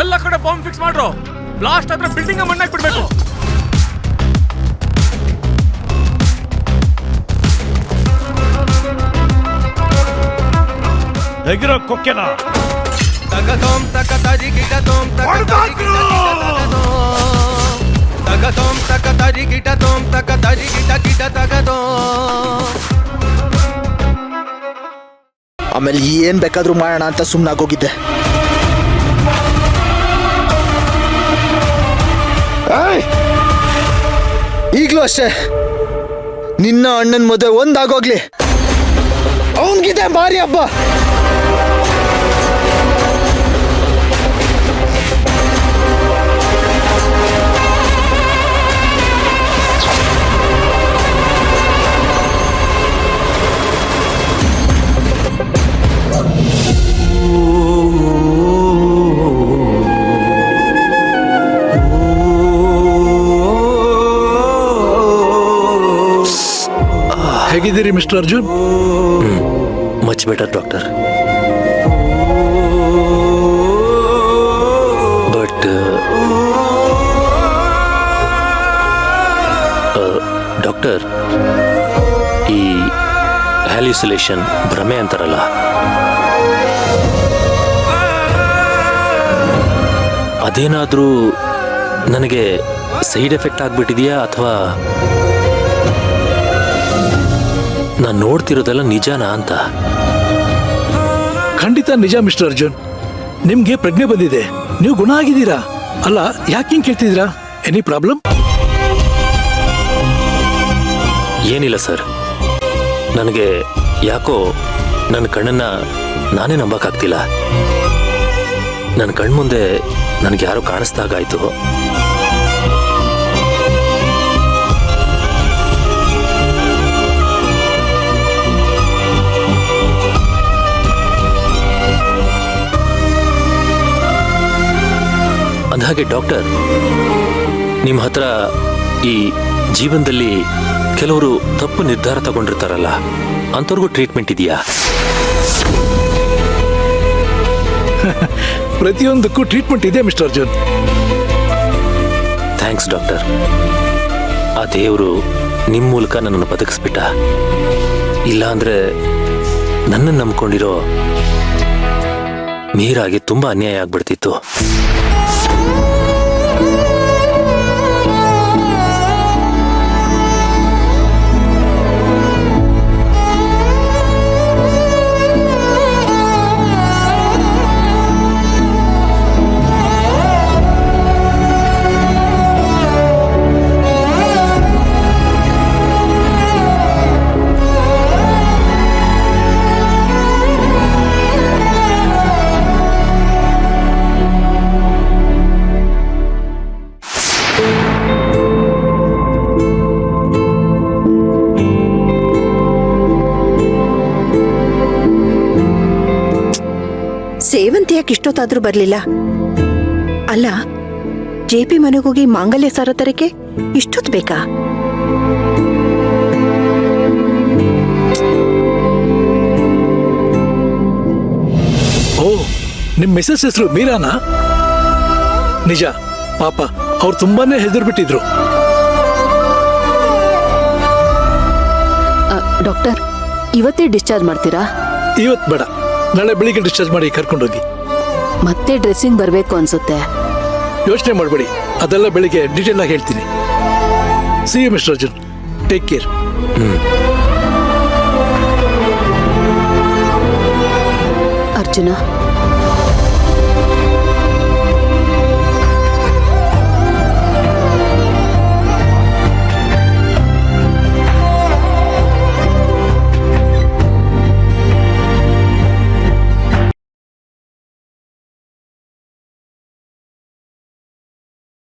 ಎಲ್ಲ ಕಡೆ bomb fix ಮಾಡ್ರು. ಬ್ಲಾಸ್ಟ್ ಆದ್ರೆ ಬಿಲ್ಡಿಂಗ್ ಮಣ್ಣಾಗಿ ಬಿಡ್ಬೇಕು. ತೆಗಿರೋ ಕೊಕ್ಕೆನ ತಗತೋಂ ತಕತರಿ ಗಿಟತೋಂ ತಕತರಿ ತಗತೋಂ ತಕತರಿ ಗಿಟತೋಂ ತಕತರಿ ಗಿಟ ತಗತೋಂ. ಆಮೇಲೆ ಏನ್ ಬೇಕಾದ್ರೂ ಮಾಡೋಣ ಅಂತ ಸುಮ್ಮನಾಗೋಗಿದ್ದೆ. ಈಗಲೂ ಅಷ್ಟೇ, ನಿನ್ನ ಅಣ್ಣನ ಮದುವೆ ಒಂದಾಗೋಗ್ಲಿ, ಅವನ್ಗಿದೆ ಭಾರಿ ಹಬ್ಬ. ಹೇಗಿದ್ದೀರಿ mister Arjun? Much better doctor. But doctor, ಈ ಹ್ಯಾಲ್ಯೂಸಿನೇಷನ್, ಭ್ರಮೆ ಅಂತಾರಲ್ಲ, ಅದೇನಾದ್ರೂ ನನಗೆ ಸೈಡ್ ಎಫೆಕ್ಟ್ ಆಗ್ಬಿಟ್ಟಿದೆಯಾ ಅಥವಾ ನಾನು ನೋಡ್ತಿರೋದೆಲ್ಲ ನಿಜಾನಾ ಅಂತ? ಖಂಡಿತ ನಿಜ ಮಿಸ್ಟರ್ ಅರ್ಜುನ್. ನಿಮ್ಗೆ ಪ್ರಜ್ಞೆ ಬಂದಿದೆ, ನೀವು ಗುಣ ಆಗಿದ್ದೀರಾ. ಅಲ್ಲ, ಯಾಕೆ ಹಿಂಗೆ ಕೇಳ್ತಿದ್ದೀರಾ? Any problem? ಏನಿಲ್ಲ ಸರ್, ನನಗೆ ಯಾಕೋ ನನ್ನ ಕಣ್ಣನ್ನ ನಾನೇ ನಂಬಕ್ಕಾಗ್ತಿಲ್ಲ. ನನ್ನ ಕಣ್ಮುಂದೆ ನನಗೆ ಯಾರೋ ಕಾಣಿಸ್ದಾಗಾಯ್ತು. ಅಂದಹಾಗೆ ಡಾಕ್ಟರ್, ನಿಮ್ಮ ಹತ್ರ ಈ ಜೀವನದಲ್ಲಿ ಕೆಲವರು ತಪ್ಪು ನಿರ್ಧಾರ ತಗೊಂಡಿರ್ತಾರಲ್ಲ, ಅಂಥವ್ರಿಗೂ ಟ್ರೀಟ್ಮೆಂಟ್ ಇದೆಯಾ? ಪ್ರತಿಯೊಂದಕ್ಕೂ ಟ್ರೀಟ್ಮೆಂಟ್ ಇದೆ ಮಿಸ್ಟರ್ ಅರ್ಜುನ್. Thanks doctor. ಆ ದೇವರು ನಿಮ್ಮ ಮೂಲಕ ನನ್ನನ್ನು ಬದುಕಿಸ್ಬಿಟ್ಟ. ಇಲ್ಲ ಅಂದ್ರೆ ನನ್ನನ್ನು ನಂಬ್ಕೊಂಡಿರೋ ಮೀರಾಗೆ ತುಂಬಾ ಅನ್ಯಾಯ ಆಗ್ಬಿಡ್ತಿತ್ತು. ಸೇವಂತಿ ಯಾಕೆ ಇಷ್ಟೊತ್ತಾದ್ರೂ ಬರ್ಲಿಲ್ಲ? ಅಲ್ಲ, JP ಮನೆಗೋಗಿ ಮಾಂಗಲ್ಯ ಸಾರ ತರಕ್ಕೆ ಇಷ್ಟೊತ್ತು ಬೇಕಾ? ಓ, ನಿಮ್ ಮಿಸಸ್ ಹೆಸರು ಮೀರಾನಾ? ನಿಜ, ಪಾಪ ಅವ್ರು ತುಂಬಾನೇ ಹೆದರ್ಬಿಟ್ಟಿದ್ರು. ಡಾಕ್ಟರ್, ಇವತ್ತೇ ಡಿಸ್ಚಾರ್ಜ್ ಮಾಡ್ತೀರಾ? ಇವತ್ತು ಬೇಡ, ನಾಳೆ ಬೆಳಿಗ್ಗೆ ಡಿಸ್ಚಾರ್ಜ್ ಮಾಡಿ ಕರ್ಕೊಂಡೋಗಿ. ಮತ್ತೆ ಡ್ರೆಸ್ಸಿಂಗ್ ಬರಬೇಕು ಅನ್ಸುತ್ತೆ. ಯೋಚನೆ ಮಾಡಬೇಡಿ, ಅದೆಲ್ಲ ಬೆಳಿಗ್ಗೆ ಡೀಟೇಲ್ ಆಗಿ ಹೇಳ್ತೀನಿ. See you mister Arjun, take care. Arjuna,